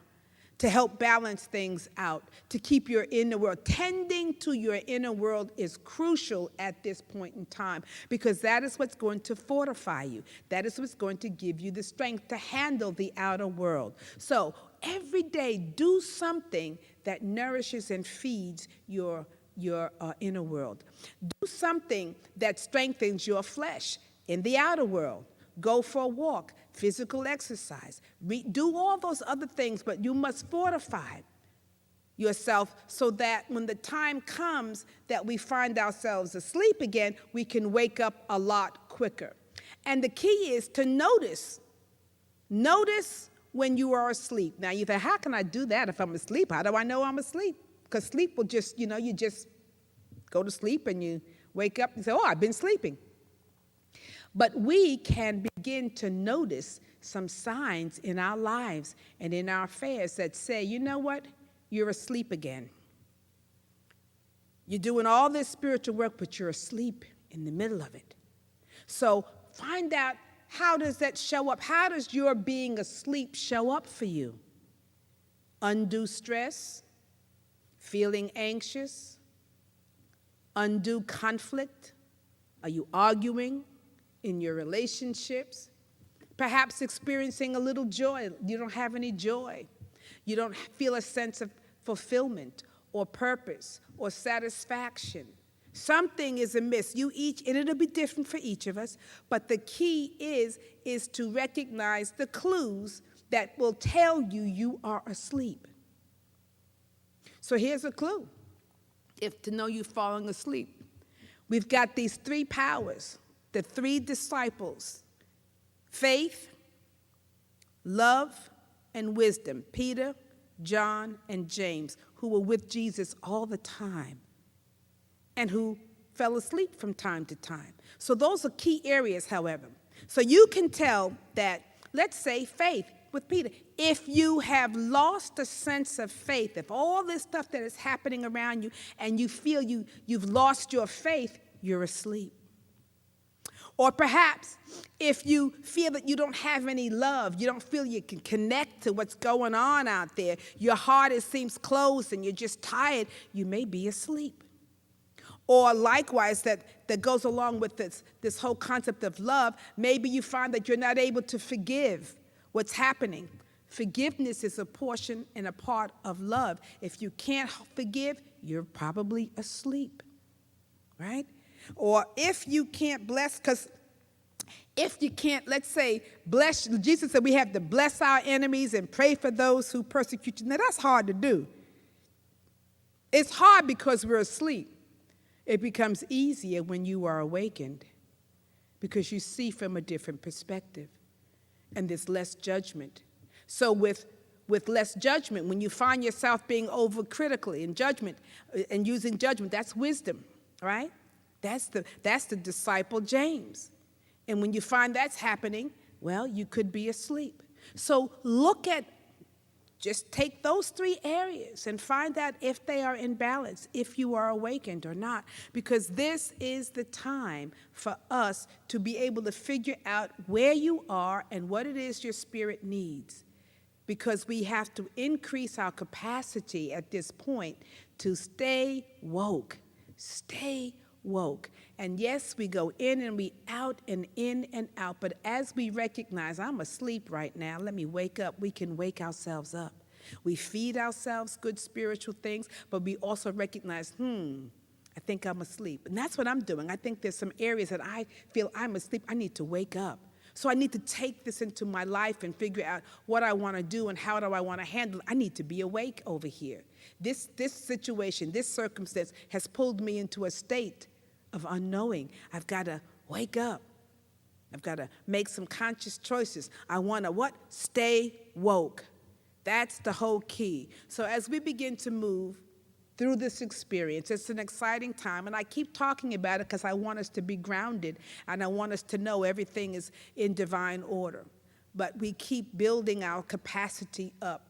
to help balance things out, to keep your inner world. Tending to your inner world is crucial at this point in time, because that is what's going to fortify you. That is what's going to give you the strength to handle the outer world. So every day, do something that nourishes and feeds your inner world. Do something that strengthens your flesh in the outer world. Go for a walk, physical exercise. Do all those other things, but you must fortify yourself so that when the time comes that we find ourselves asleep again, we can wake up a lot quicker. And the key is to notice. Notice when you are asleep. Now, you think, how can I do that if I'm asleep? How do I know I'm asleep? Because sleep will just, you just go to sleep and you wake up and say, oh, I've been sleeping. But we can begin to notice some signs in our lives and in our affairs that say, you know what? You're asleep again. You're doing all this spiritual work, but you're asleep in the middle of it. So find out, how does that show up? How does your being asleep show up for you? Undue stress, feeling anxious, undue conflict. Are you arguing in your relationships? Perhaps experiencing a little joy. You don't have any joy. You don't feel a sense of fulfillment or purpose or satisfaction. Something is amiss. You each, and it'll be different for each of us, but the key is to recognize the clues that will tell you you are asleep. So here's a clue, if to know you're falling asleep. We've got these three powers, the three disciples: faith, love, and wisdom. Peter, John, and James, who were with Jesus all the time and who fell asleep from time to time. So those are key areas, however. So you can tell that, let's say, faith with Peter. If you have lost a sense of faith, if all this stuff that is happening around you and you feel you've lost your faith, you're asleep. Or perhaps if you feel that you don't have any love, you don't feel you can connect to what's going on out there, your heart seems closed and you're just tired, you may be asleep. Or likewise, that goes along with this whole concept of love, maybe you find that you're not able to forgive what's happening. Forgiveness is a portion and a part of love. If you can't forgive, you're probably asleep, right? Or if you can't bless, because if you can't, let's say, bless, Jesus said we have to bless our enemies and pray for those who persecute you. Now, that's hard to do. It's hard because we're asleep. It becomes easier when you are awakened because you see from a different perspective and there's less judgment. So with less judgment, when you find yourself being overcritically in judgment and using judgment, that's wisdom, right? That's the disciple James. And when you find that's happening, well, you could be asleep. So look at Just take those 3 areas and find out if they are in balance, if you are awakened or not. Because this is the time for us to be able to figure out where you are and what it is your spirit needs. Because we have to increase our capacity at this point to stay woke. Stay woke. And yes, we go in and we out and in and out. But as we recognize, I'm asleep right now, let me wake up, we can wake ourselves up. We feed ourselves good spiritual things, but we also recognize, I think I'm asleep. And that's what I'm doing. I think there's some areas that I feel I'm asleep. I need to wake up. So I need to take this into my life and figure out what I want to do and how do I want to handle it. I need to be awake over here. This situation, this circumstance has pulled me into a state of unknowing. I've got to wake up. I've got to make some conscious choices. I want to what? Stay woke. That's the whole key. So as we begin to move through this experience, it's an exciting time. And I keep talking about it because I want us to be grounded and I want us to know everything is in divine order. But we keep building our capacity up.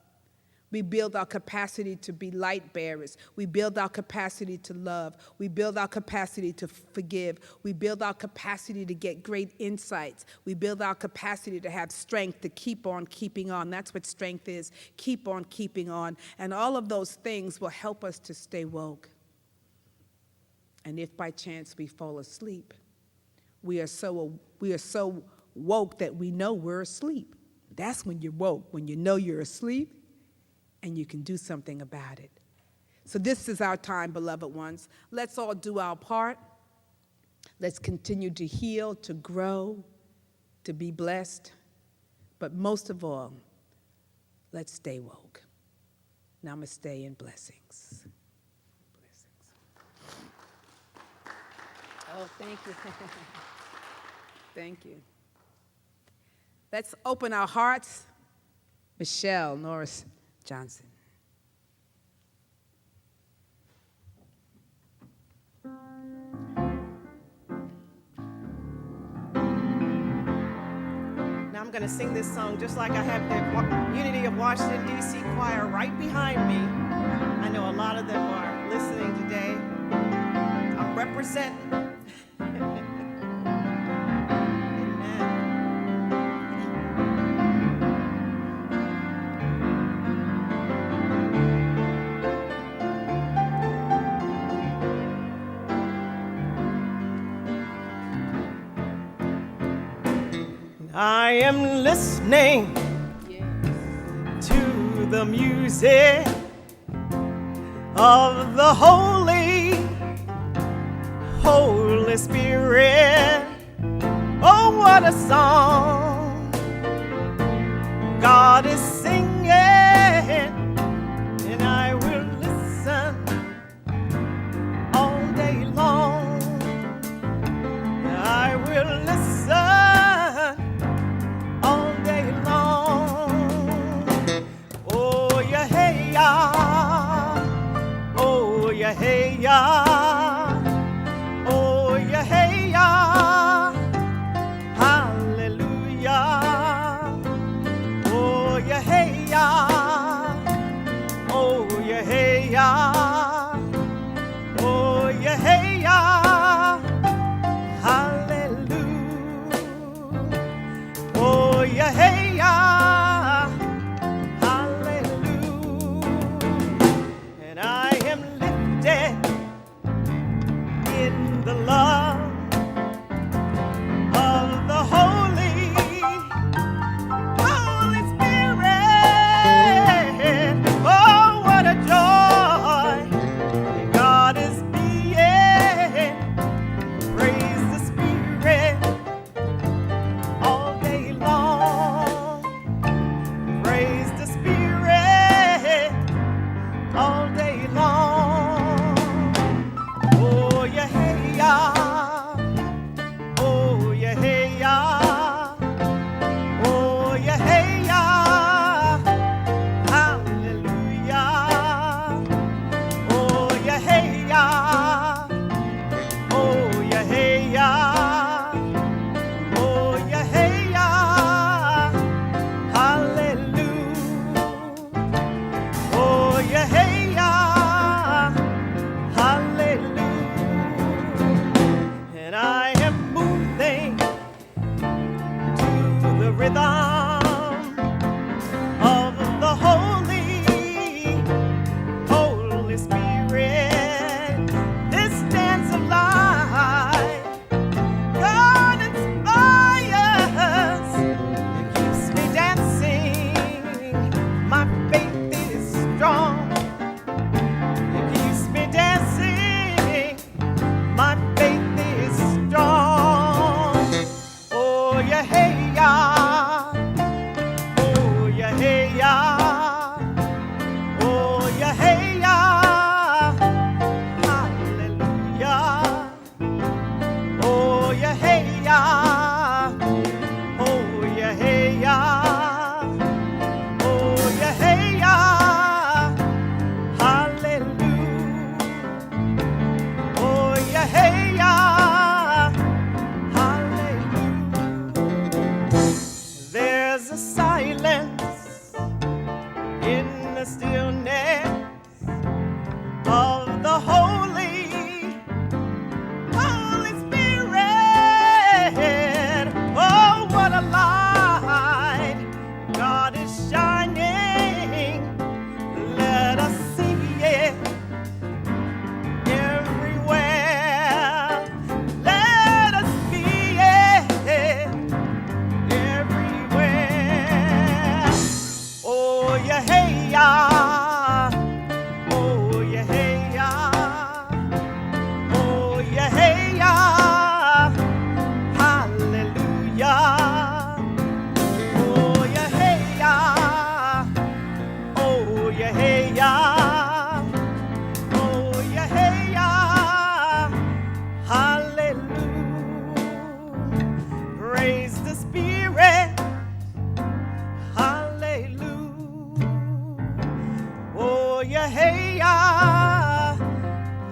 We build our capacity to be light bearers. We build our capacity to love. We build our capacity to forgive. We build our capacity to get great insights. We build our capacity to have strength to keep on keeping on. That's what strength is. Keep on keeping on. And all of those things will help us to stay woke. And if by chance we fall asleep, we are so woke that we know we're asleep. That's when you're woke, when you know you're asleep and you can do something about it. So this is our time, beloved ones. Let's all do our part. Let's continue to heal, to grow, to be blessed. But most of all, let's stay woke. Namaste and blessings. Blessings. Oh, thank you. Thank you. Let's open our hearts. Michelle Norris Johnson. Now I'm going to sing this song just like I have the Unity of Washington, D.C. choir right behind me. I know a lot of them are listening today. I'm representing. I am listening to the music of the Holy Spirit. Oh, what a song God is singing, and I will listen all day long. I will listen all day long. Oh, yeah, hey, yeah. Oh, yeah, hey, yeah. Oh, yeah, hey, yeah. Hallelujah. the silence, in the stillness of the Holy Spirit. Oh, what a light God is shining. Let us see it everywhere. Let us be it everywhere. Oh, yeah, hey, yeah. Oh, yeah, hey, yeah. Oh, yeah, hey, yeah. Hallelujah. Oh, yeah, hey, yeah. Oh, yeah, hey, yeah. Oh, yeah, hey, yeah. Hallelujah. Praise the Spirit. Hallelujah. Oh, yeah, hey, yeah.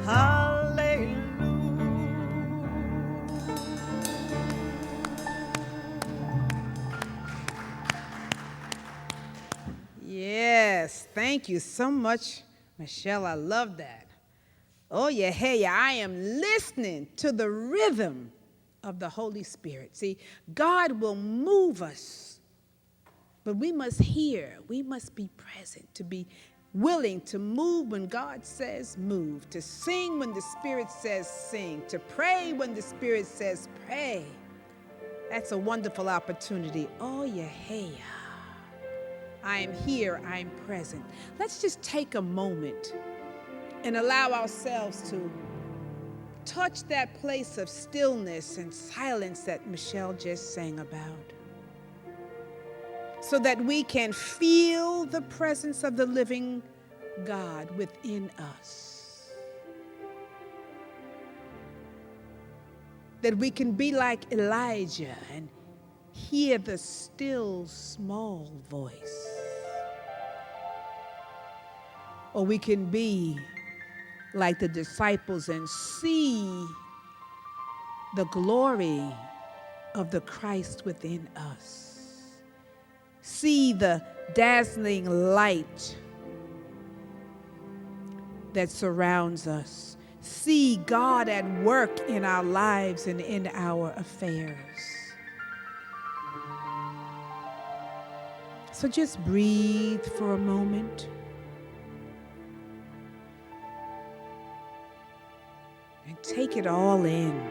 Hallelujah. Yes, thank you so much, Michelle. I love that. Oh, yeah, hey, I am listening to the rhythm of the Holy Spirit. See, God will move us, but we must hear. We must be present, to be willing to move when God says move, to sing when the Spirit says sing, to pray when the Spirit says pray. That's a wonderful opportunity. Oh, yeah, hey, I am here, I am present. Let's just take a moment and allow ourselves to touch that place of stillness and silence that Michelle just sang about, so that we can feel the presence of the living God within us. That we can be like Elijah and hear the still small voice. Or we can be like the disciples and see the glory of the Christ within us. See the dazzling light that surrounds us. See God at work in our lives and in our affairs. So just breathe for a moment. And take it all in.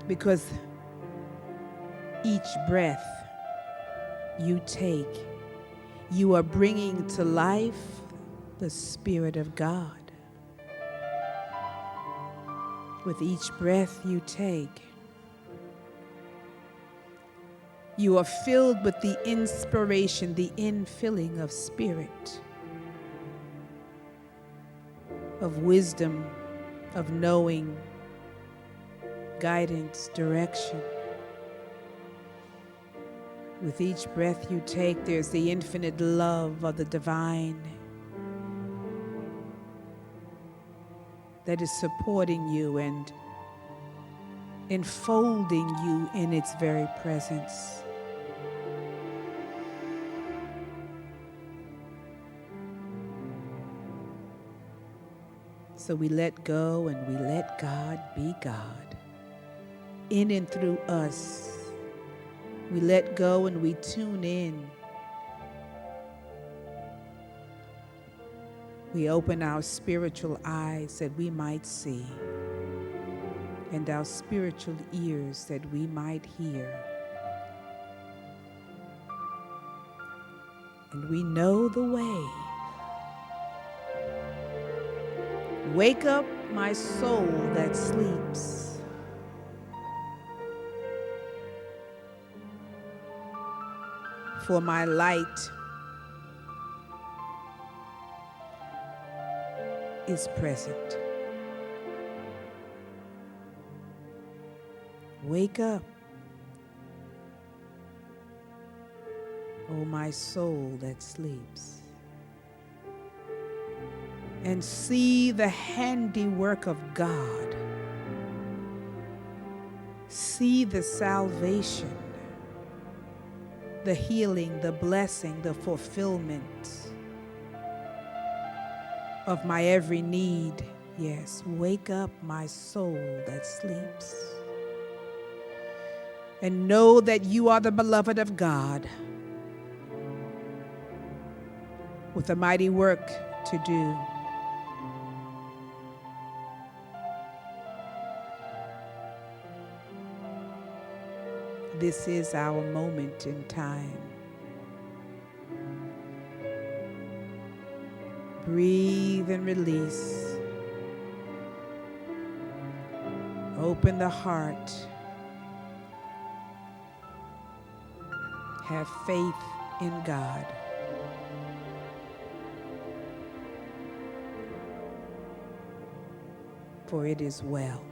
Because each breath you take, you are bringing to life the Spirit of God. With each breath you take, you are filled with the inspiration, the infilling of Spirit, of wisdom, of knowing, guidance, direction. With each breath you take, there's the infinite love of the divine that is supporting you and enfolding you in its very presence. So we let go and we let God be God in and through us. We let go and we tune in. We open our spiritual eyes that we might see, and our spiritual ears that we might hear. And we know the way. Wake up, my soul that sleeps. For my light is present. Wake up, O my soul that sleeps, and see the handiwork of God see the salvation, the healing, the blessing, the fulfillment of my every need. Yes, wake up my soul that sleeps. And know that you are the beloved of God with a mighty work to do. This is our moment in time. Breathe and release. Open the heart. Have faith in God. For it is well.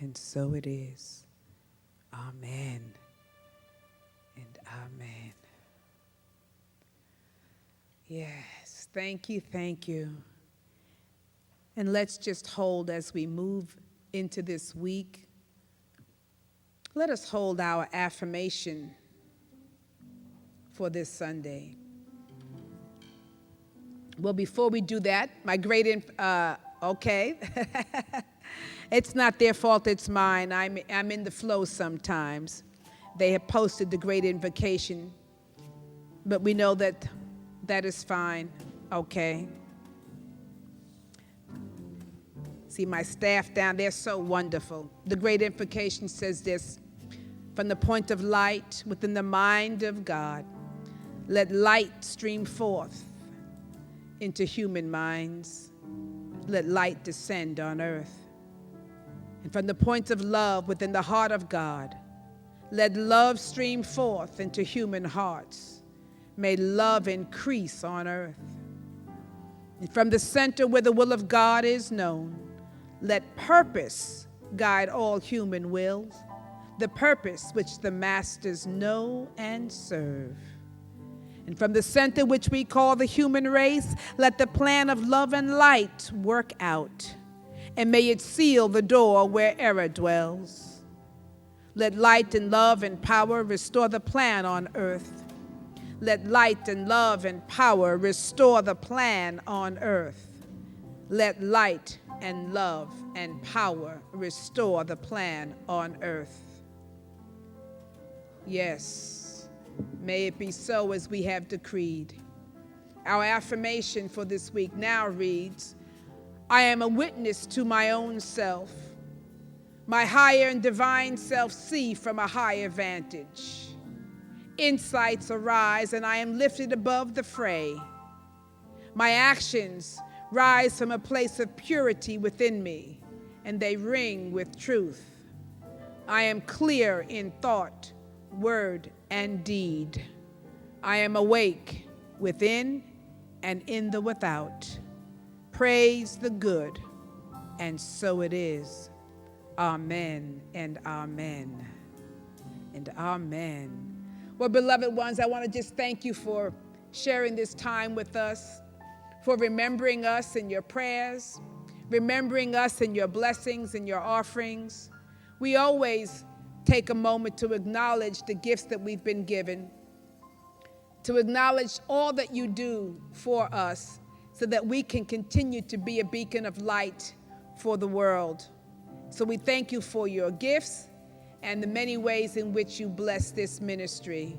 And so it is. Amen and amen. Yes, thank you, thank you. And let's just hold as we move into this week. Let us hold our affirmation for this Sunday. Well, before we do that, my great, okay. It's not their fault, it's mine. I'm in the flow sometimes. They have posted the great invocation, but we know that that is fine, okay. See, my staff down there, so wonderful. The great invocation says this: from the point of light within the mind of God, let light stream forth into human minds. Let light descend on earth. And from the point of love within the heart of God, let love stream forth into human hearts. May love increase on earth. And from the center where the will of God is known, let purpose guide all human wills, the purpose which the masters know and serve. And from the center which we call the human race, let the plan of love and light work out. And may it seal the door where error dwells. Let light and love and power restore the plan on earth. Let light and love and power restore the plan on earth. Let light and love and power restore the plan on earth. Yes, may it be so as we have decreed. Our affirmation for this week now reads, I am a witness to my own self. My higher and divine self see from a higher vantage. Insights arise and I am lifted above the fray. My actions rise from a place of purity within me, and they ring with truth. I am clear in thought, word, and deed. I am awake within and in the without. Praise the good, and so it is. Amen and amen and amen. Well, beloved ones, I want to just thank you for sharing this time with us, for remembering us in your prayers, remembering us in your blessings and your offerings. We always take a moment to acknowledge the gifts that we've been given, to acknowledge all that you do for us so that we can continue to be a beacon of light for the world. So we thank you for your gifts and the many ways in which you bless this ministry.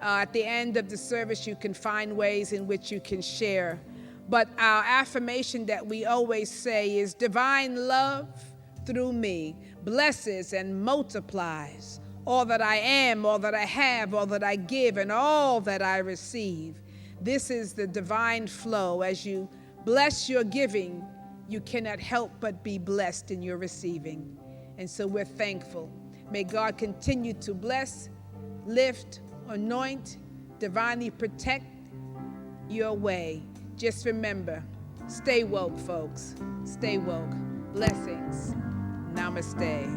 At the end of the service, you can find ways in which you can share. But our affirmation that we always say is, divine love through me blesses and multiplies all that I am, all that I have, all that I give, and all that I receive. This is the divine flow. As you bless your giving, you cannot help but be blessed in your receiving. And so we're thankful. May God continue to bless, lift, anoint, divinely protect your way. Just remember, stay woke, folks. Stay woke. Blessings. Namaste.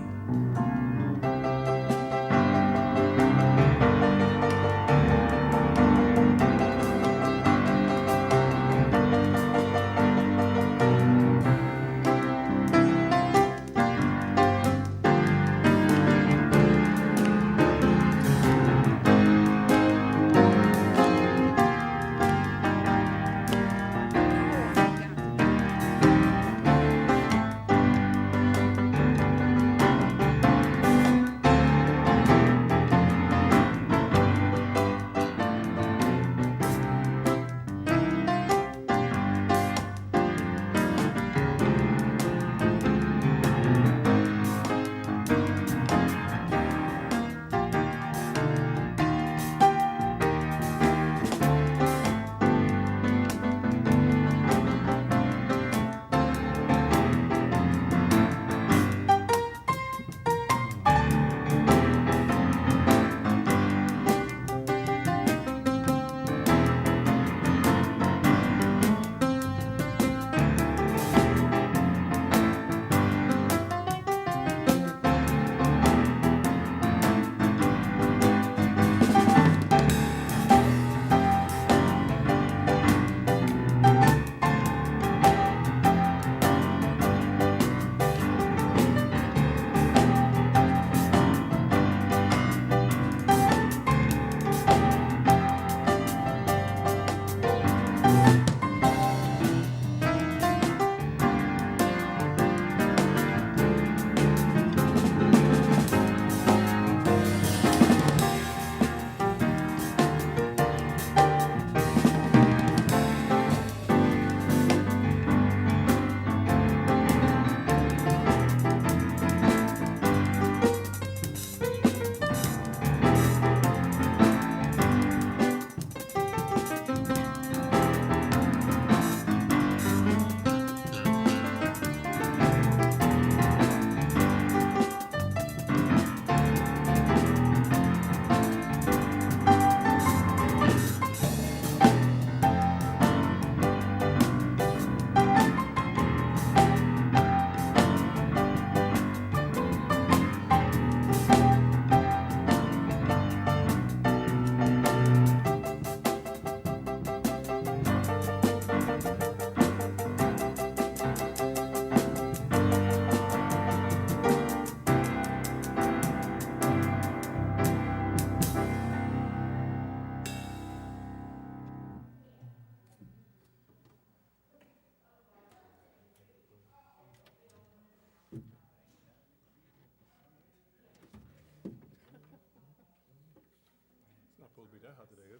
That's how today is.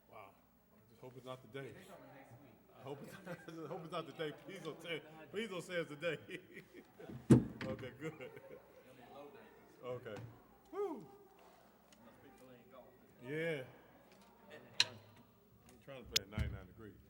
Wow. I just hope it's not the day. I hope it's not the day. Pizzo says the day. Okay, good. Okay. Woo. Yeah. I'm trying to play at 99 degrees.